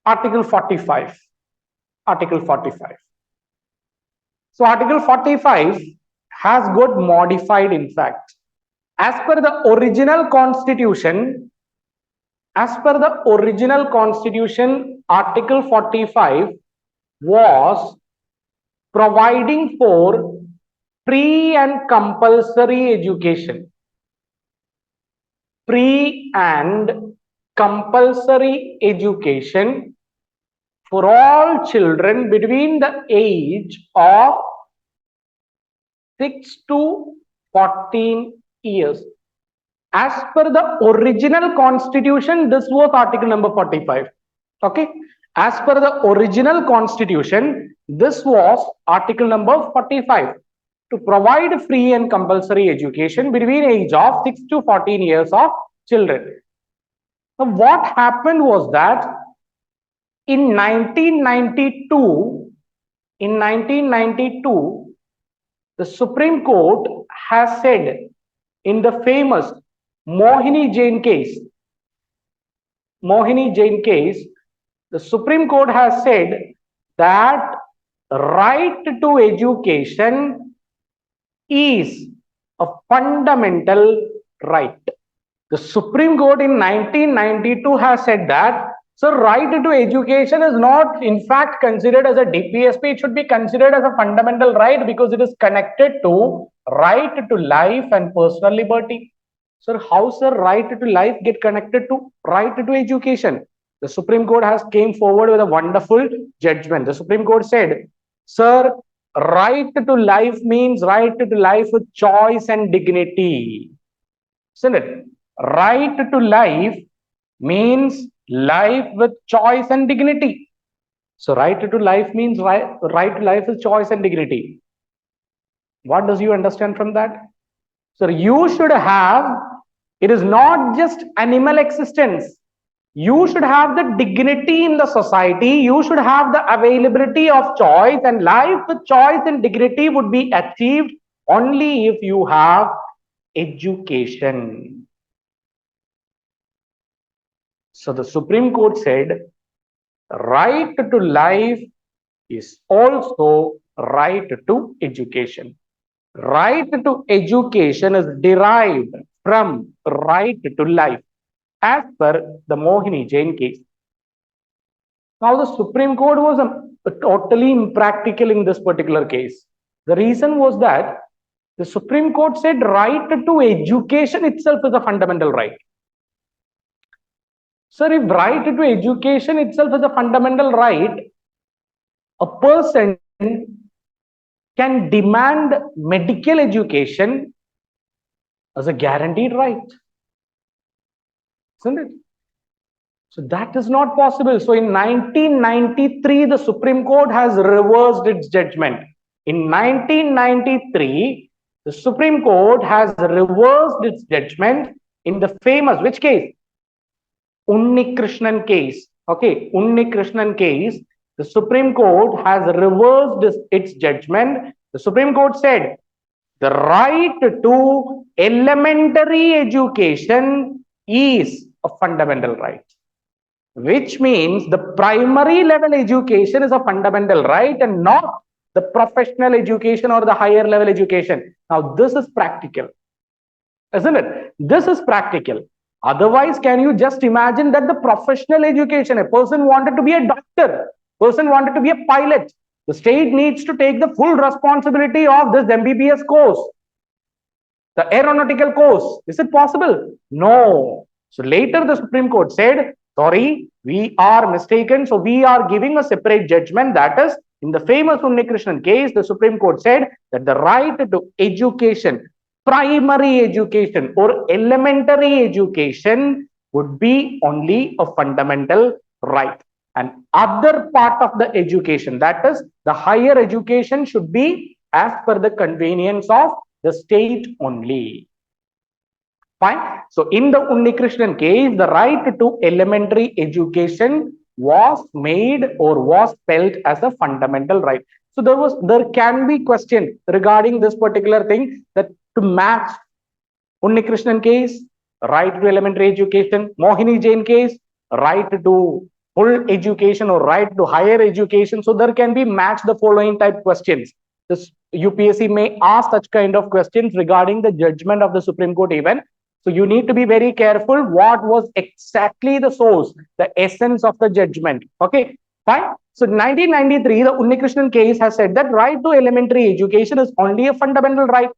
Article 45. Article 45. So Article 45 has got modified, in fact. As per the original constitution, Article 45 was providing for free and compulsory education. Free and compulsory education for all children between the age of 6 to 14 years. As per the original constitution, this was article number 45. Okay. As per the original constitution, this was article number 45 to provide free and compulsory education between age of 6 to 14 years of children. So what happened was that in 1992, the Supreme Court has said in the famous Mohini Jain case, the Supreme Court has said that right to education is a fundamental right. The Supreme Court in 1992 has said that, so right to education is not in fact considered as a DPSP, it should be considered as a fundamental right because it is connected to right to life and personal liberty. Sir, how sir right to life get connected to right to education? The Supreme Court has came forward with a wonderful judgment. The Supreme Court said, sir, right to life means right to life with choice and dignity. Isn't it? Right to life means life with choice and dignity. So right to life means right to life with choice and dignity. What does you understand from that? So you should have, it is not just animal existence. You should have the dignity in the society. You should have the availability of choice, and life with choice and dignity would be achieved only if you have education. So the Supreme Court said, right to life is also right to education. Right to education is derived from right to life, as per the Mohini Jain case. Now, the Supreme Court was totally impractical in this particular case. The reason was that the Supreme Court said right to education itself is a fundamental right. Sir, if right to education itself is a fundamental right, a person can demand medical education as a guaranteed right. Isn't it? So that is not possible. So in 1993, the Supreme Court has reversed its judgment. In 1993, the Supreme Court has reversed its judgment in the famous, which case? Unnikrishnan case. Okay, Unnikrishnan case. The Supreme Court has reversed its judgment. The Supreme Court said the right to elementary education is a fundamental right, which means the primary level education is a fundamental right and not the professional education or the higher level education. Now, this is practical, isn't it? This is practical. Otherwise, can you just imagine that the professional education, a person wanted to be a doctor, person wanted to be a pilot, the state needs to take the full responsibility of this MBBS course, the aeronautical course. Is it possible? No. So later the Supreme Court said, sorry, we are mistaken. So we are giving a separate judgment. That is, in the famous Unnikrishnan case, the Supreme Court said that the right to education, primary education or elementary education would be only a fundamental right. And other part of the education, that is the higher education, should be as per the convenience of the state only. Fine. So in the Unnikrishnan case, the right to elementary education was made or was felt as a fundamental right. So there can be question regarding this particular thing, that to match Unnikrishnan case, right to elementary education, Mohini Jain case, right to full education or right to higher education. So there can be match the following type questions. This UPSC may ask such kind of questions regarding the judgment of the Supreme Court even. So you need to be very careful what was exactly the source, the essence of the judgment. Okay, fine. So 1993, the Unnikrishnan case has said that right to elementary education is only a fundamental right.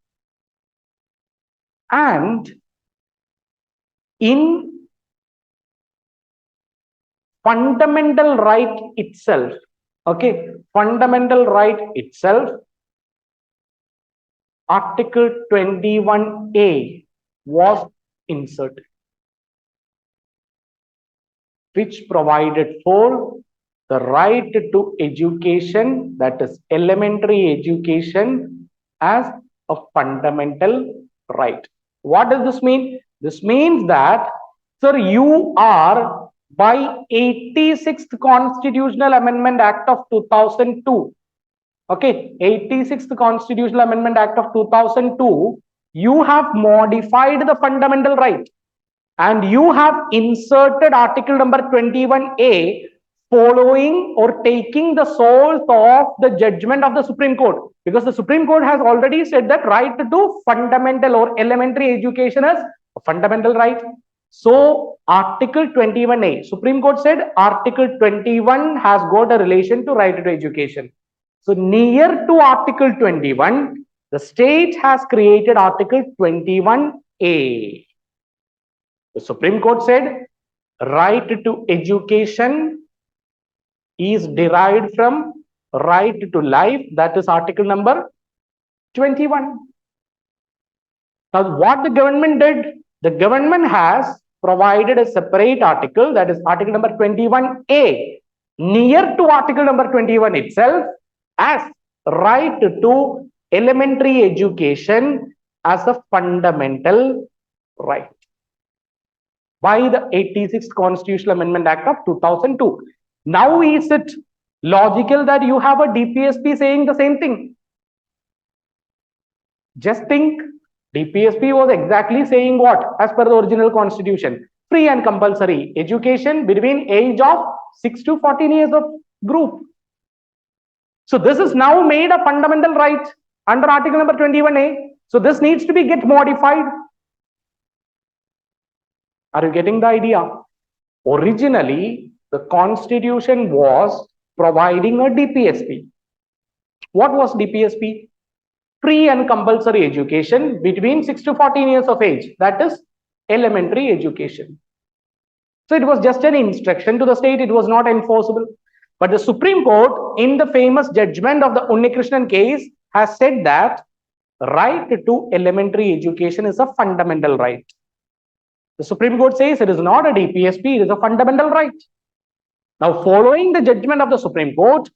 And in fundamental right itself, okay, fundamental right itself, Article 21A was inserted, which provided for the right to education, that is elementary education, as a fundamental right. What does this mean? This means that, sir, you are by 86th Constitutional Amendment Act of 2002, okay, 86th Constitutional Amendment Act of 2002, you have modified the fundamental right and you have inserted article number 21A following or taking the source of the judgment of the Supreme Court, because the Supreme Court has already said that right to fundamental or elementary education is a fundamental right. So article 21A, Supreme Court said article 21 has got a relation to right to education. So near to article 21, the state has created article 21A. The Supreme Court said right to education is derived from right to life, that is article number 21. Now what the government did, the government has provided a separate article, that is article number 21A, near to article number 21 itself, as right to elementary education as a fundamental right by the 86th Constitutional Amendment Act of 2002. Now is it logical that you have a DPSP saying the same thing? Just think, DPSP was exactly saying what as per the original constitution? Free and compulsory education between age of 6 to 14 years of group. So this is now made a fundamental right under article number 21A. So this needs to be get modified. Are you getting the idea? Originally, the constitution was providing a DPSP. What was DPSP? Free and compulsory education between 6 to 14 years of age, that is elementary education. So it was just an instruction to the state, it was not enforceable. But the Supreme Court, in the famous judgment of the Unnikrishnan case, has said that right to elementary education is a fundamental right. The Supreme Court says it is not a DPSP, it is a fundamental right. Now, following the judgment of the Supreme Court,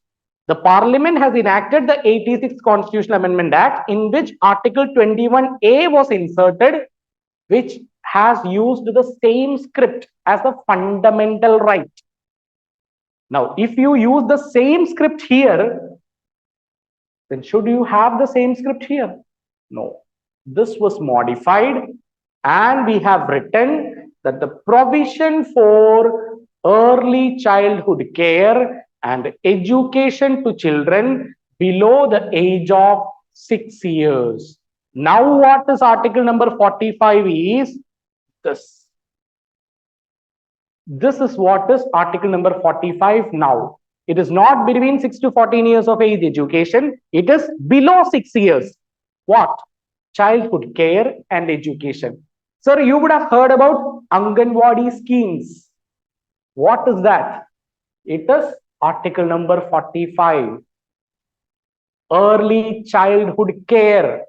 the Parliament has enacted the 86th Constitutional Amendment Act, in which Article 21A was inserted, which has used the same script as a fundamental right. Now, if you use the same script here, then should you have the same script here? No. This was modified, and we have written that the provision for early childhood care and education to children below the age of 6 years. Now what is article number 45 is this. This is what is article number 45 now. It is not between 6 to 14 years of age education. It is below 6 years. What? Childhood care and education. Sir, you would have heard about Anganwadi schemes. What is that? It is article number 45. Early childhood care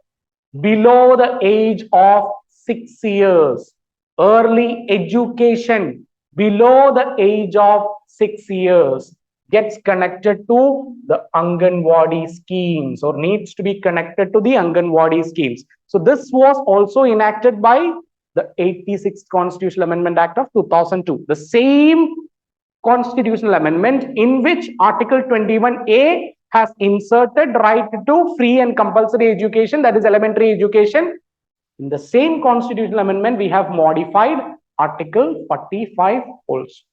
below the age of 6 years. Early education below the age of 6 years gets connected to the Anganwadi schemes, or needs to be connected to the Anganwadi schemes. So this was also enacted by the 86th Constitutional Amendment Act of 2002. The same constitutional amendment in which Article 21A has inserted right to free and compulsory education, that is elementary education. In the same constitutional amendment, we have modified Article 45 also.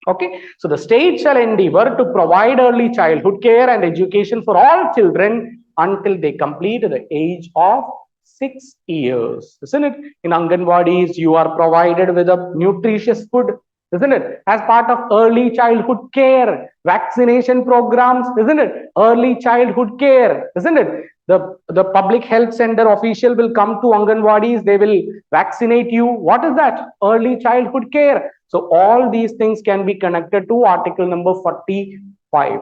Okay, so the state shall endeavor to provide early childhood care and education for all children until they complete the age of 6 years, isn't it? In Anganwadis, you are provided with a nutritious food, isn't it? As part of early childhood care, vaccination programs, isn't it? Early childhood care, isn't it? The public health center official will come to Anganwadis, they will vaccinate you. What is that? Early childhood care. So all these things can be connected to article number 45.